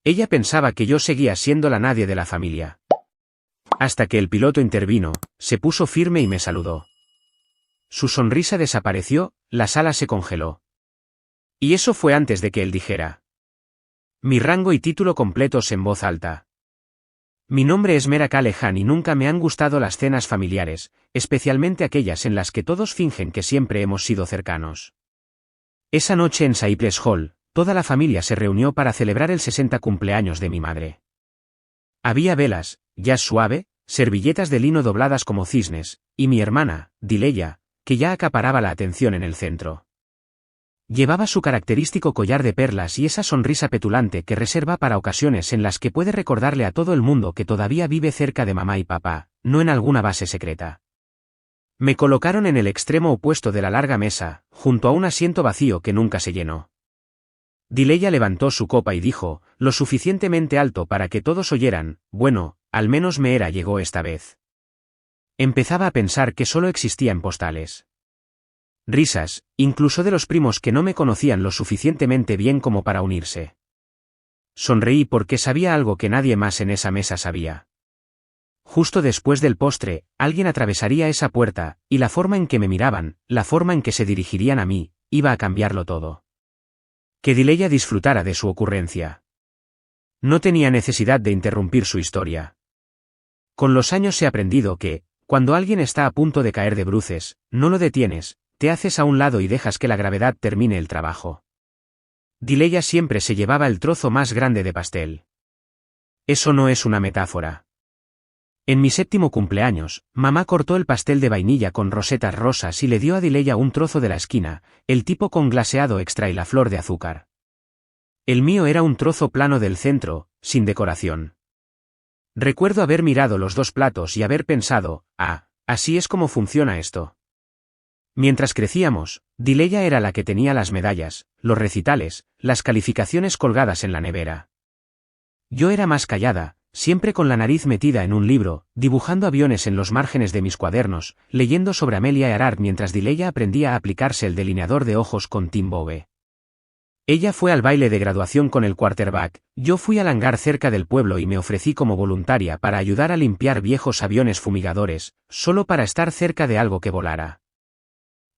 Ella pensaba que yo seguía siendo la nadie de la familia. Hasta que el piloto intervino, se puso firme y me saludó. Su sonrisa desapareció, la sala se congeló. Y eso fue antes de que él dijera mi rango y título completos en voz alta. Mi nombre es Mera Kalehan y nunca me han gustado las cenas familiares, especialmente aquellas en las que todos fingen que siempre hemos sido cercanos. Esa noche en Cypress Hall, toda la familia se reunió para celebrar el 60 cumpleaños de mi madre. Había velas, jazz suave, servilletas de lino dobladas como cisnes, y mi hermana, Dileya, que ya acaparaba la atención en el centro. Llevaba su característico collar de perlas y esa sonrisa petulante que reserva para ocasiones en las que puede recordarle a todo el mundo que todavía vive cerca de mamá y papá, no en alguna base secreta. Me colocaron en el extremo opuesto de la larga mesa, junto a un asiento vacío que nunca se llenó. Dileya levantó su copa y dijo, lo suficientemente alto para que todos oyeran, bueno, al menos Meera llegó esta vez. Empezaba a pensar que solo existía en postales. Risas, incluso de los primos que no me conocían lo suficientemente bien como para unirse. Sonreí porque sabía algo que nadie más en esa mesa sabía. Justo después del postre, alguien atravesaría esa puerta, y la forma en que me miraban, la forma en que se dirigirían a mí, iba a cambiarlo todo. Que Dileya disfrutara de su ocurrencia. No tenía necesidad de interrumpir su historia. Con los años he aprendido que, cuando alguien está a punto de caer de bruces, no lo detienes, te haces a un lado y dejas que la gravedad termine el trabajo. Dileya siempre se llevaba el trozo más grande de pastel. Eso no es una metáfora. En mi 7º cumpleaños, mamá cortó el pastel de vainilla con rosetas rosas y le dio a Dileya un trozo de la esquina, el tipo con glaseado extra y la flor de azúcar. El mío era un trozo plano del centro, sin decoración. Recuerdo haber mirado los dos platos y haber pensado, así es como funciona esto. Mientras crecíamos, Dileya era la que tenía las medallas, los recitales, las calificaciones colgadas en la nevera. Yo era más callada, siempre con la nariz metida en un libro, dibujando aviones en los márgenes de mis cuadernos, leyendo sobre Amelia Earhart mientras Dileya aprendía a aplicarse el delineador de ojos con Tim Bowe. Ella fue al baile de graduación con el quarterback, yo fui al hangar cerca del pueblo y me ofrecí como voluntaria para ayudar a limpiar viejos aviones fumigadores, solo para estar cerca de algo que volara.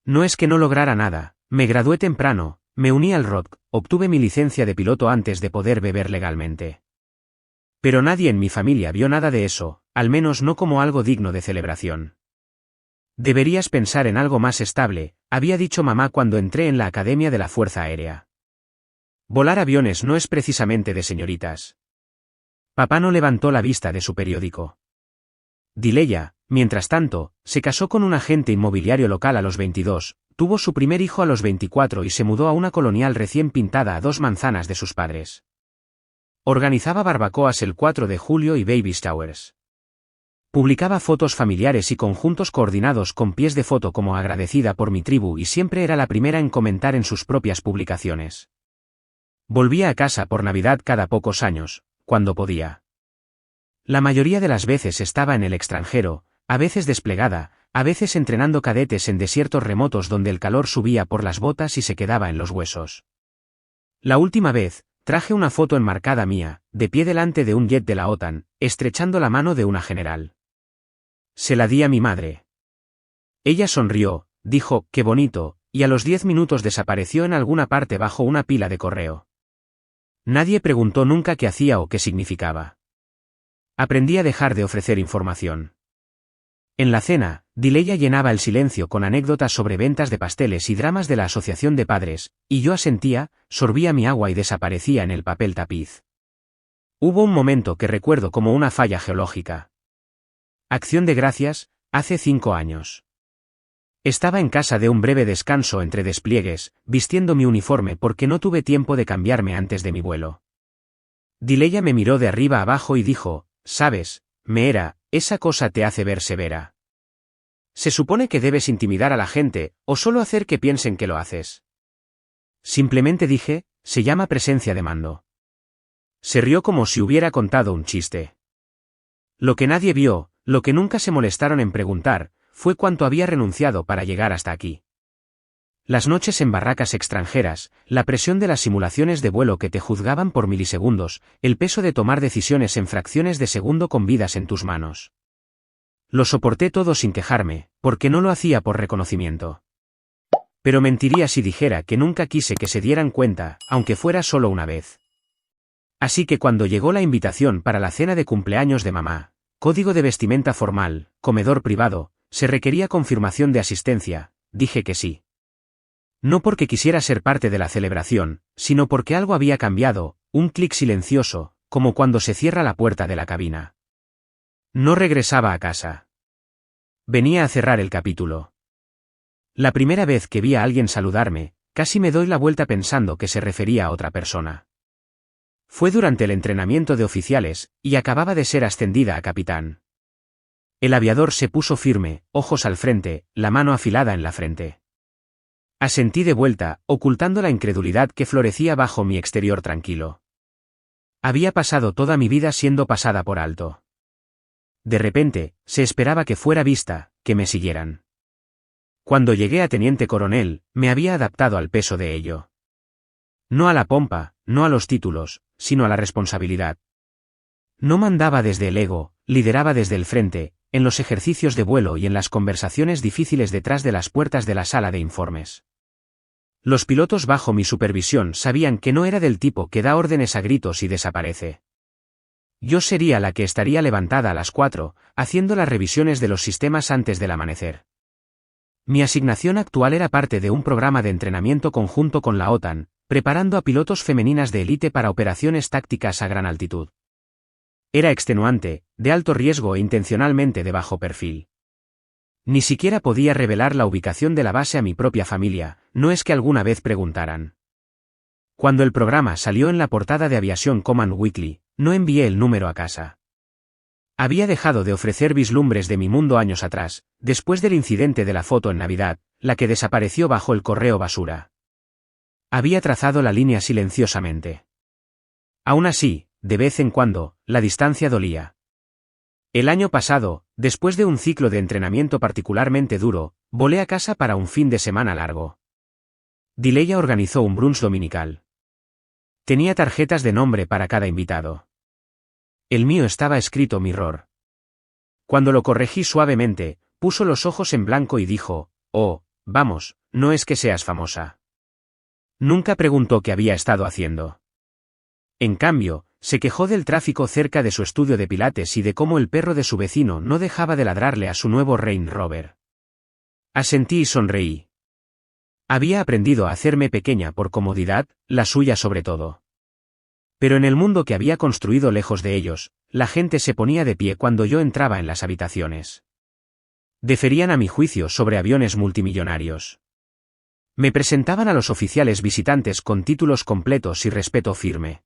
No es que no lograra nada, me gradué temprano, me uní al ROTC, obtuve mi licencia de piloto antes de poder beber legalmente. Pero nadie en mi familia vio nada de eso, al menos no como algo digno de celebración. Deberías pensar en algo más estable, había dicho mamá cuando entré en la Academia de la Fuerza Aérea. Volar aviones no es precisamente de señoritas. Papá no levantó la vista de su periódico. Dileya, mientras tanto, se casó con un agente inmobiliario local a los 22, tuvo su primer hijo a los 24 y se mudó a una colonial recién pintada a 2 manzanas de sus padres. Organizaba barbacoas el 4 de julio y baby showers. Publicaba fotos familiares y conjuntos coordinados con pies de foto como agradecida por mi tribu y siempre era la primera en comentar en sus propias publicaciones. Volvía a casa por Navidad cada pocos años, cuando podía. La mayoría de las veces estaba en el extranjero, a veces desplegada, a veces entrenando cadetes en desiertos remotos donde el calor subía por las botas y se quedaba en los huesos. La última vez, traje una foto enmarcada mía, de pie delante de un jet de la OTAN, estrechando la mano de una general. Se la di a mi madre. Ella sonrió, dijo, qué bonito, y a los 10 minutos desapareció en alguna parte bajo una pila de correo. Nadie preguntó nunca qué hacía o qué significaba. Aprendí a dejar de ofrecer información. En la cena, Dileya llenaba el silencio con anécdotas sobre ventas de pasteles y dramas de la asociación de padres, y yo asentía, sorbía mi agua y desaparecía en el papel tapiz. Hubo un momento que recuerdo como una falla geológica. Acción de Gracias, hace 5 años. Estaba en casa de un breve descanso entre despliegues, vistiendo mi uniforme porque no tuve tiempo de cambiarme antes de mi vuelo. Dileya me miró de arriba abajo y dijo, ¿sabes, Meera, esa cosa te hace ver severa? ¿Se supone que debes intimidar a la gente, o solo hacer que piensen que lo haces? Simplemente dije, se llama presencia de mando. Se rió como si hubiera contado un chiste. Lo que nadie vio, lo que nunca se molestaron en preguntar, fue cuánto había renunciado para llegar hasta aquí. Las noches en barracas extranjeras, la presión de las simulaciones de vuelo que te juzgaban por milisegundos, el peso de tomar decisiones en fracciones de segundo con vidas en tus manos. Lo soporté todo sin quejarme, porque no lo hacía por reconocimiento. Pero mentiría si dijera que nunca quise que se dieran cuenta, aunque fuera solo una vez. Así que cuando llegó la invitación para la cena de cumpleaños de mamá, código de vestimenta formal, comedor privado, se requería confirmación de asistencia, dije que sí. No porque quisiera ser parte de la celebración, sino porque algo había cambiado, un clic silencioso, como cuando se cierra la puerta de la cabina. No regresaba a casa. Venía a cerrar el capítulo. La primera vez que vi a alguien saludarme, casi me doy la vuelta pensando que se refería a otra persona. Fue durante el entrenamiento de oficiales, y acababa de ser ascendida a capitán. El aviador se puso firme, ojos al frente, la mano afilada en la frente. Asentí de vuelta, ocultando la incredulidad que florecía bajo mi exterior tranquilo. Había pasado toda mi vida siendo pasada por alto. De repente, se esperaba que fuera vista, que me siguieran. Cuando llegué a teniente coronel, me había adaptado al peso de ello. No a la pompa, no a los títulos, sino a la responsabilidad. No mandaba desde el ego, lideraba desde el frente, en los ejercicios de vuelo y en las conversaciones difíciles detrás de las puertas de la sala de informes. Los pilotos bajo mi supervisión sabían que no era del tipo que da órdenes a gritos y desaparece. Yo sería la que estaría levantada a las 4, haciendo las revisiones de los sistemas antes del amanecer. Mi asignación actual era parte de un programa de entrenamiento conjunto con la OTAN, preparando a pilotos femeninas de élite para operaciones tácticas a gran altitud. Era extenuante, de alto riesgo e intencionalmente de bajo perfil. Ni siquiera podía revelar la ubicación de la base a mi propia familia, no es que alguna vez preguntaran. Cuando el programa salió en la portada de Aviation Command Weekly, no envié el número a casa. Había dejado de ofrecer vislumbres de mi mundo años atrás, después del incidente de la foto en Navidad, la que desapareció bajo el correo basura. Había trazado la línea silenciosamente. Aún así, de vez en cuando, la distancia dolía. El año pasado, después de un ciclo de entrenamiento particularmente duro, volé a casa para un fin de semana largo. Dileya organizó un brunch dominical. Tenía tarjetas de nombre para cada invitado. El mío estaba escrito Mirror. Cuando lo corregí suavemente, puso los ojos en blanco y dijo, «Oh, vamos, no es que seas famosa». Nunca preguntó qué había estado haciendo. En cambio, se quejó del tráfico cerca de su estudio de pilates y de cómo el perro de su vecino no dejaba de ladrarle a su nuevo Range Rover. Asentí y sonreí. Había aprendido a hacerme pequeña por comodidad, la suya sobre todo. Pero en el mundo que había construido lejos de ellos, la gente se ponía de pie cuando yo entraba en las habitaciones. Deferían a mi juicio sobre aviones multimillonarios. Me presentaban a los oficiales visitantes con títulos completos y respeto firme.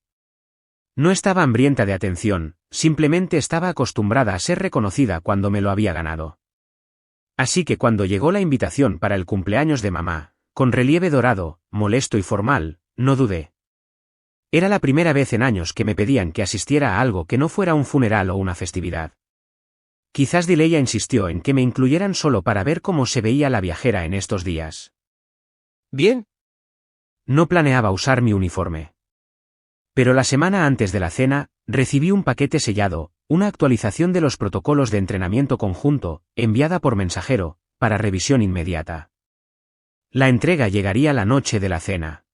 No estaba hambrienta de atención, simplemente estaba acostumbrada a ser reconocida cuando me lo había ganado. Así que cuando llegó la invitación para el cumpleaños de mamá, con relieve dorado, molesto y formal, no dudé. Era la primera vez en años que me pedían que asistiera a algo que no fuera un funeral o una festividad. Quizás Dileya insistió en que me incluyeran solo para ver cómo se veía la viajera en estos días. Bien. No planeaba usar mi uniforme. Pero la semana antes de la cena, recibí un paquete sellado, una actualización de los protocolos de entrenamiento conjunto, enviada por mensajero, para revisión inmediata. La entrega llegaría la noche de la cena.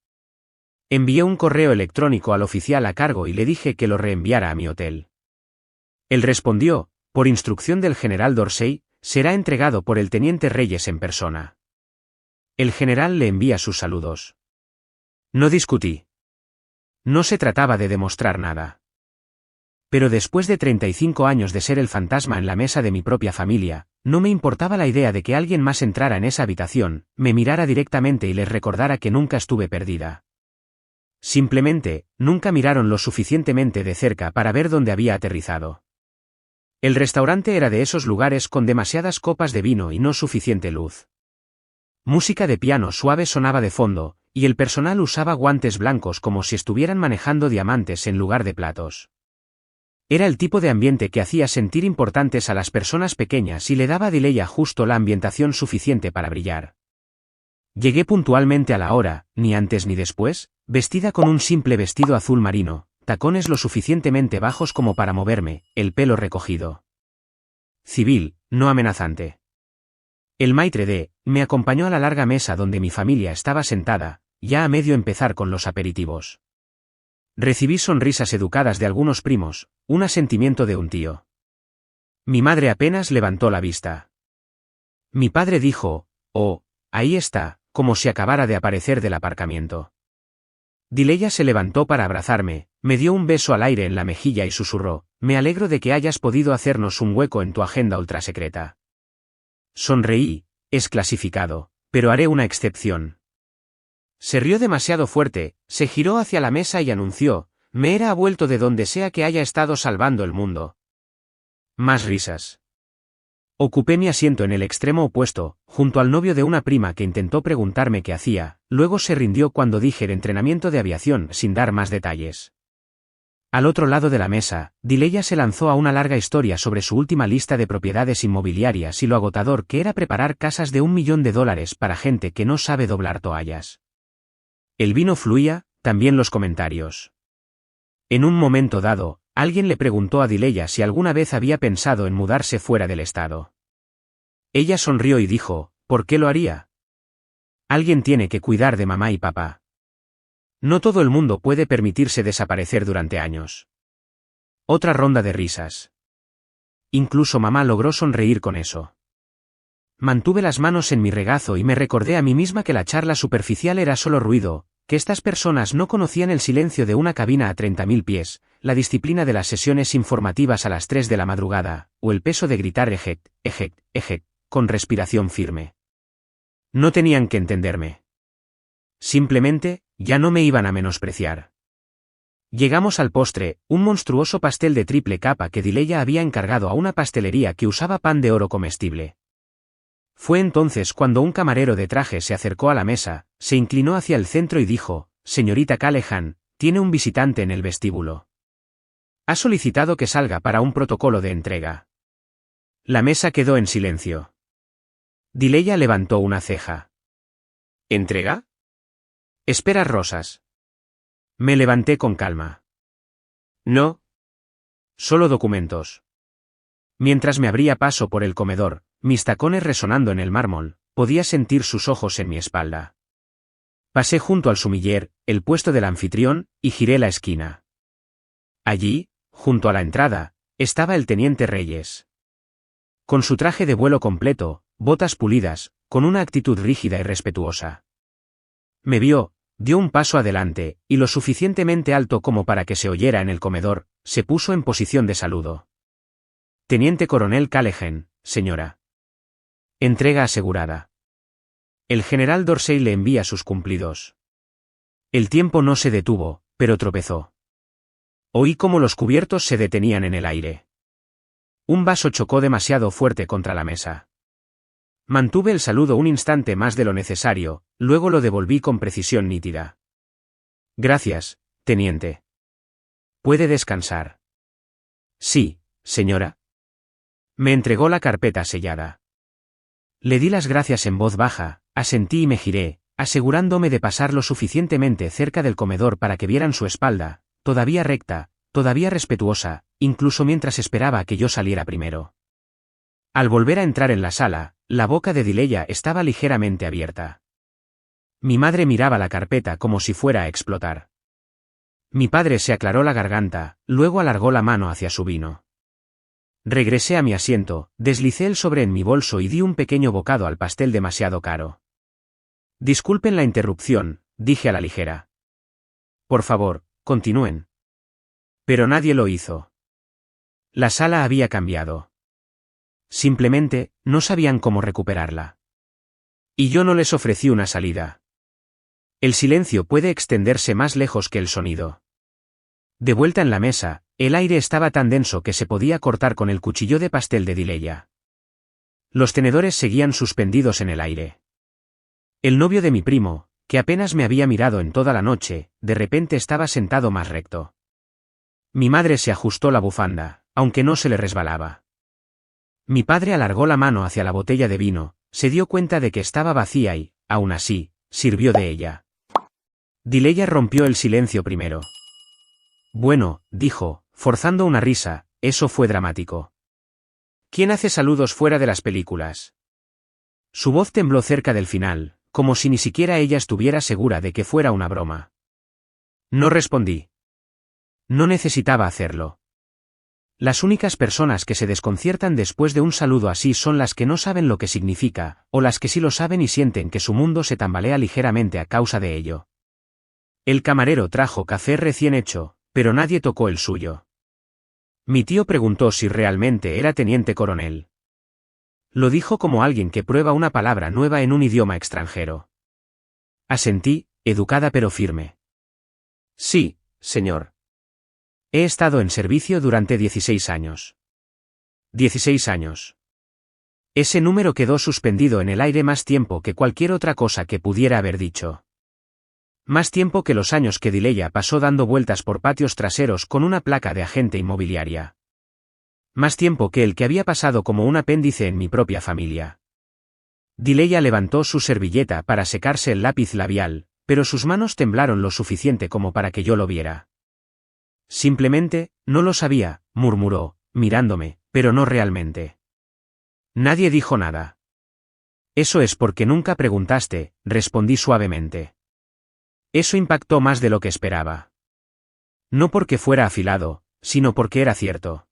Envié un correo electrónico al oficial a cargo y le dije que lo reenviara a mi hotel. Él respondió, por instrucción del general Dorsey, será entregado por el teniente Reyes en persona. El general le envía sus saludos. No discutí. No se trataba de demostrar nada. Pero después de 35 años de ser el fantasma en la mesa de mi propia familia, no me importaba la idea de que alguien más entrara en esa habitación, me mirara directamente y les recordara que nunca estuve perdida. Simplemente, nunca miraron lo suficientemente de cerca para ver dónde había aterrizado. El restaurante era de esos lugares con demasiadas copas de vino y no suficiente luz. Música de piano suave sonaba de fondo, y el personal usaba guantes blancos como si estuvieran manejando diamantes en lugar de platos. Era el tipo de ambiente que hacía sentir importantes a las personas pequeñas y le daba a Dileya justo la ambientación suficiente para brillar. Llegué puntualmente a la hora, ni antes ni después, vestida con un simple vestido azul marino, tacones lo suficientemente bajos como para moverme, el pelo recogido. Civil, no amenazante. El maitre d' me acompañó a la larga mesa donde mi familia estaba sentada, ya a medio empezar con los aperitivos. Recibí sonrisas educadas de algunos primos, un asentimiento de un tío. Mi madre apenas levantó la vista. Mi padre dijo, «Oh, ahí está», como si acabara de aparecer del aparcamiento. Dileya se levantó para abrazarme, me dio un beso al aire en la mejilla y susurró, «Me alegro de que hayas podido hacernos un hueco en tu agenda ultrasecreta». Sonreí, es clasificado, pero haré una excepción. Se rió demasiado fuerte, se giró hacia la mesa y anunció, «Me era vuelto de donde sea que haya estado salvando el mundo». Más risas. Ocupé mi asiento en el extremo opuesto, junto al novio de una prima que intentó preguntarme qué hacía, luego se rindió cuando dije el entrenamiento de aviación sin dar más detalles. Al otro lado de la mesa, Dileya se lanzó a una larga historia sobre su última lista de propiedades inmobiliarias y lo agotador que era preparar casas de $1 millón para gente que no sabe doblar toallas. El vino fluía, también los comentarios. En un momento dado, alguien le preguntó a Dileya si alguna vez había pensado en mudarse fuera del estado. Ella sonrió y dijo, ¿por qué lo haría? Alguien tiene que cuidar de mamá y papá. No todo el mundo puede permitirse desaparecer durante años. Otra ronda de risas. Incluso mamá logró sonreír con eso. Mantuve las manos en mi regazo y me recordé a mí misma que la charla superficial era solo ruido, que estas personas no conocían el silencio de una cabina a 30.000 pies, la disciplina de las sesiones informativas a las 3 de la madrugada, o el peso de gritar eject, eject, eject, con respiración firme. No tenían que entenderme. Simplemente, ya no me iban a menospreciar. Llegamos al postre, un monstruoso pastel de triple capa que Dileya había encargado a una pastelería que usaba pan de oro comestible. Fue entonces cuando un camarero de traje se acercó a la mesa, se inclinó hacia el centro y dijo, «Señorita Callahan, tiene un visitante en el vestíbulo. Ha solicitado que salga para un protocolo de entrega». La mesa quedó en silencio. Dileya levantó una ceja. «¿Entrega? Esperas rosas». Me levanté con calma. «No. Solo documentos». Mientras me abría paso por el comedor, mis tacones resonando en el mármol, podía sentir sus ojos en mi espalda. Pasé junto al sumiller, el puesto del anfitrión, y giré la esquina. Allí, junto a la entrada, estaba el teniente Reyes. Con su traje de vuelo completo, botas pulidas, con una actitud rígida y respetuosa. Me vio, dio un paso adelante, y lo suficientemente alto como para que se oyera en el comedor, se puso en posición de saludo. «Teniente coronel Callahan, señora». Entrega asegurada. El general Dorsey le envía sus cumplidos. El tiempo no se detuvo, pero tropezó. Oí cómo los cubiertos se detenían en el aire. Un vaso chocó demasiado fuerte contra la mesa. Mantuve el saludo un instante más de lo necesario, luego lo devolví con precisión nítida. «Gracias, teniente. ¿Puede descansar?» «Sí, señora». Me entregó la carpeta sellada. Le di las gracias en voz baja, asentí y me giré, asegurándome de pasar lo suficientemente cerca del comedor para que vieran su espalda, todavía recta, todavía respetuosa, incluso mientras esperaba a que yo saliera primero. Al volver a entrar en la sala, la boca de Dileya estaba ligeramente abierta. Mi madre miraba la carpeta como si fuera a explotar. Mi padre se aclaró la garganta, luego alargó la mano hacia su vino. Regresé a mi asiento, deslicé el sobre en mi bolso y di un pequeño bocado al pastel demasiado caro. «Disculpen la interrupción», dije a la ligera. «Por favor, continúen». Pero nadie lo hizo. La sala había cambiado. Simplemente, no sabían cómo recuperarla. Y yo no les ofrecí una salida. El silencio puede extenderse más lejos que el sonido. De vuelta en la mesa, el aire estaba tan denso que se podía cortar con el cuchillo de pastel de Dileya. Los tenedores seguían suspendidos en el aire. El novio de mi primo, que apenas me había mirado en toda la noche, de repente estaba sentado más recto. Mi madre se ajustó la bufanda, aunque no se le resbalaba. Mi padre alargó la mano hacia la botella de vino, se dio cuenta de que estaba vacía y, aún así, sirvió de ella. Dileya rompió el silencio primero. Bueno, dijo, forzando una risa, eso fue dramático. ¿Quién hace saludos fuera de las películas? Su voz tembló cerca del final, como si ni siquiera ella estuviera segura de que fuera una broma. No respondí. No necesitaba hacerlo. Las únicas personas que se desconciertan después de un saludo así son las que no saben lo que significa, o las que sí lo saben y sienten que su mundo se tambalea ligeramente a causa de ello. El camarero trajo café recién hecho, pero nadie tocó el suyo. Mi tío preguntó si realmente era teniente coronel. Lo dijo como alguien que prueba una palabra nueva en un idioma extranjero. Asentí, educada pero firme. Sí, señor. He estado en servicio durante 16 años. 16 años. Ese número quedó suspendido en el aire más tiempo que cualquier otra cosa que pudiera haber dicho. Más tiempo que los años que Dileya pasó dando vueltas por patios traseros con una placa de agente inmobiliaria. Más tiempo que el que había pasado como un apéndice en mi propia familia. Dileya levantó su servilleta para secarse el lápiz labial, pero sus manos temblaron lo suficiente como para que yo lo viera. Simplemente, no lo sabía, murmuró, mirándome, pero no realmente. Nadie dijo nada. Eso es porque nunca preguntaste, respondí suavemente. Eso impactó más de lo que esperaba. No porque fuera afilado, sino porque era cierto.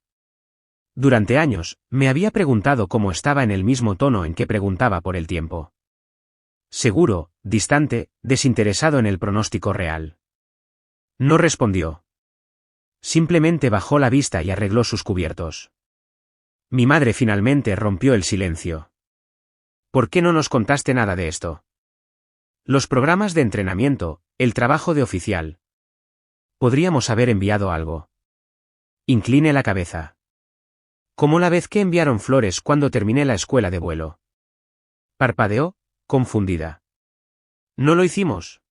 Durante años, me había preguntado cómo estaba en el mismo tono en que preguntaba por el tiempo. Seguro, distante, desinteresado en el pronóstico real. No respondió. Simplemente bajó la vista y arregló sus cubiertos. Mi madre finalmente rompió el silencio. ¿Por qué no nos contaste nada de esto? Los programas de entrenamiento, el trabajo de oficial. Podríamos haber enviado algo. Incliné la cabeza. Como la vez que enviaron flores cuando terminé la escuela de vuelo. Parpadeó, confundida. ¿No lo hicimos?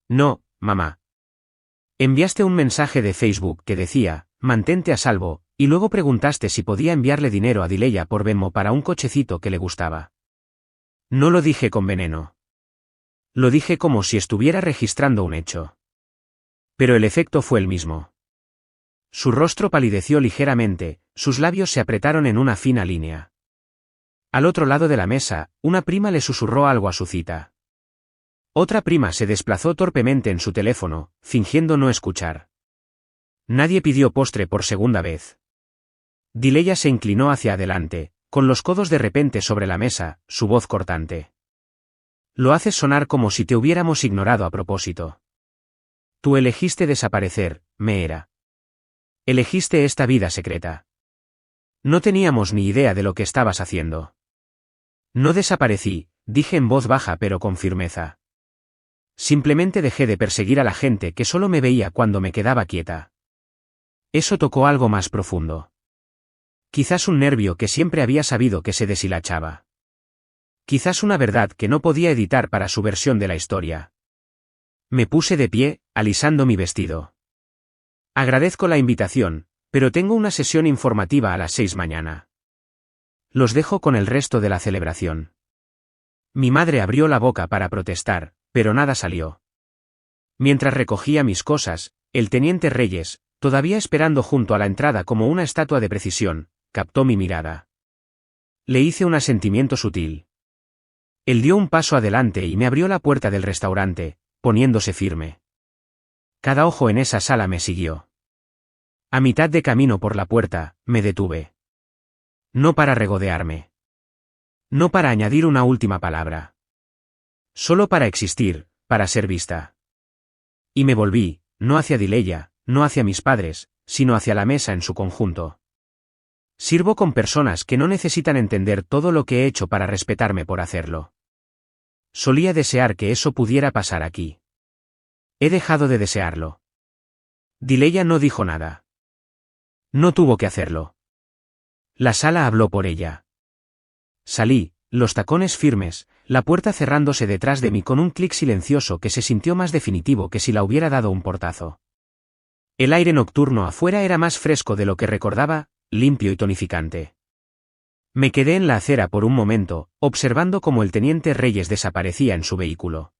No, mamá. Enviaste un mensaje de Facebook que decía, mantente a salvo, y luego preguntaste si podía enviarle dinero a Dileya por Venmo para un cochecito que le gustaba. No lo dije con veneno. Lo dije como si estuviera registrando un hecho. Pero el efecto fue el mismo. Su rostro palideció ligeramente, sus labios se apretaron en una fina línea. Al otro lado de la mesa, una prima le susurró algo a su cita. Otra prima se desplazó torpemente en su teléfono, fingiendo no escuchar. Nadie pidió postre por segunda vez. Dileya se inclinó hacia adelante, con los codos de repente sobre la mesa, su voz cortante. Lo haces sonar como si te hubiéramos ignorado a propósito. Tú elegiste desaparecer, Meera. Elegiste esta vida secreta. No teníamos ni idea de lo que estabas haciendo. No desaparecí, dije en voz baja pero con firmeza. Simplemente dejé de perseguir a la gente que solo me veía cuando me quedaba quieta. Eso tocó algo más profundo. Quizás un nervio que siempre había sabido que se deshilachaba. Quizás una verdad que no podía editar para su versión de la historia. Me puse de pie, alisando mi vestido. Agradezco la invitación, pero tengo una sesión informativa a las 6 mañana. Los dejo con el resto de la celebración. Mi madre abrió la boca para protestar, pero nada salió. Mientras recogía mis cosas, el teniente Reyes, todavía esperando junto a la entrada como una estatua de precisión, captó mi mirada. Le hice un asentimiento sutil. Él dio un paso adelante y me abrió la puerta del restaurante, poniéndose firme. Cada ojo en esa sala me siguió. A mitad de camino por la puerta, me detuve. No para regodearme. No para añadir una última palabra. Solo para existir, para ser vista. Y me volví, no hacia Dileya, no hacia mis padres, sino hacia la mesa en su conjunto. Sirvo con personas que no necesitan entender todo lo que he hecho para respetarme por hacerlo. Solía desear que eso pudiera pasar aquí. He dejado de desearlo. Dileya no dijo nada. No tuvo que hacerlo. La sala habló por ella. Salí, los tacones firmes, la puerta cerrándose detrás de mí con un clic silencioso que se sintió más definitivo que si la hubiera dado un portazo. El aire nocturno afuera era más fresco de lo que recordaba, limpio y tonificante. Me quedé en la acera por un momento, observando cómo el teniente Reyes desaparecía en su vehículo.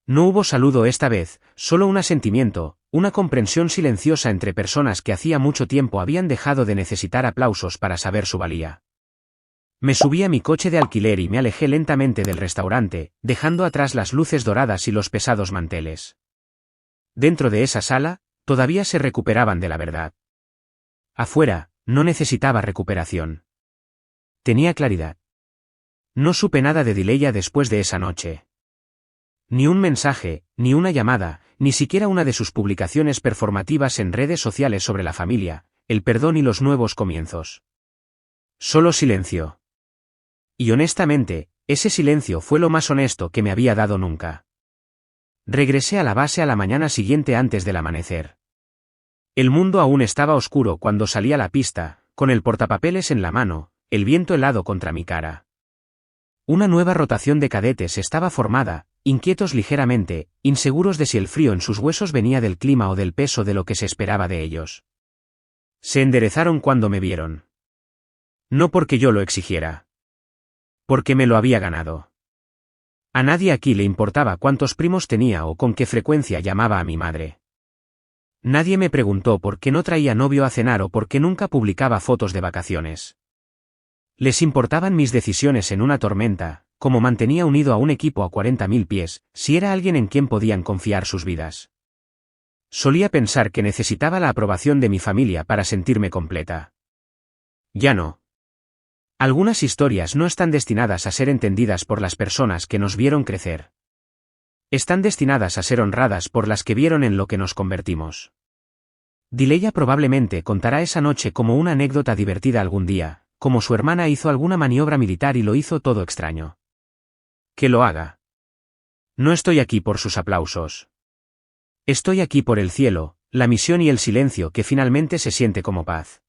No hubo saludo esta vez, solo un asentimiento, una comprensión silenciosa entre personas que hacía mucho tiempo habían dejado de necesitar aplausos para saber su valía. Me subí a mi coche de alquiler y me alejé lentamente del restaurante, dejando atrás las luces doradas y los pesados manteles. Dentro de esa sala, todavía se recuperaban de la verdad. Afuera, no necesitaba recuperación. Tenía claridad. No supe nada de Dileya después de esa noche. Ni un mensaje, ni una llamada, ni siquiera una de sus publicaciones performativas en redes sociales sobre la familia, el perdón y los nuevos comienzos. Solo silencio. Y honestamente, ese silencio fue lo más honesto que me había dado nunca. Regresé a la base a la mañana siguiente antes del amanecer. El mundo aún estaba oscuro cuando salí a la pista, con el portapapeles en la mano, el viento helado contra mi cara. Una nueva rotación de cadetes estaba formada, inquietos ligeramente, inseguros de si el frío en sus huesos venía del clima o del peso de lo que se esperaba de ellos. Se enderezaron cuando me vieron. No porque yo lo exigiera. Porque me lo había ganado. A nadie aquí le importaba cuántos primos tenía o con qué frecuencia llamaba a mi madre. Nadie me preguntó por qué no traía novio a cenar o por qué nunca publicaba fotos de vacaciones. Les importaban mis decisiones en una tormenta, como mantenía unido a un equipo a 40.000 pies, si era alguien en quien podían confiar sus vidas. Solía pensar que necesitaba la aprobación de mi familia para sentirme completa. Ya no. Algunas historias no están destinadas a ser entendidas por las personas que nos vieron crecer. Están destinadas a ser honradas por las que vieron en lo que nos convertimos. Dileya probablemente contará esa noche como una anécdota divertida algún día, como su hermana hizo alguna maniobra militar y lo hizo todo extraño. Que lo haga. No estoy aquí por sus aplausos. Estoy aquí por el cielo, la misión y el silencio que finalmente se siente como paz.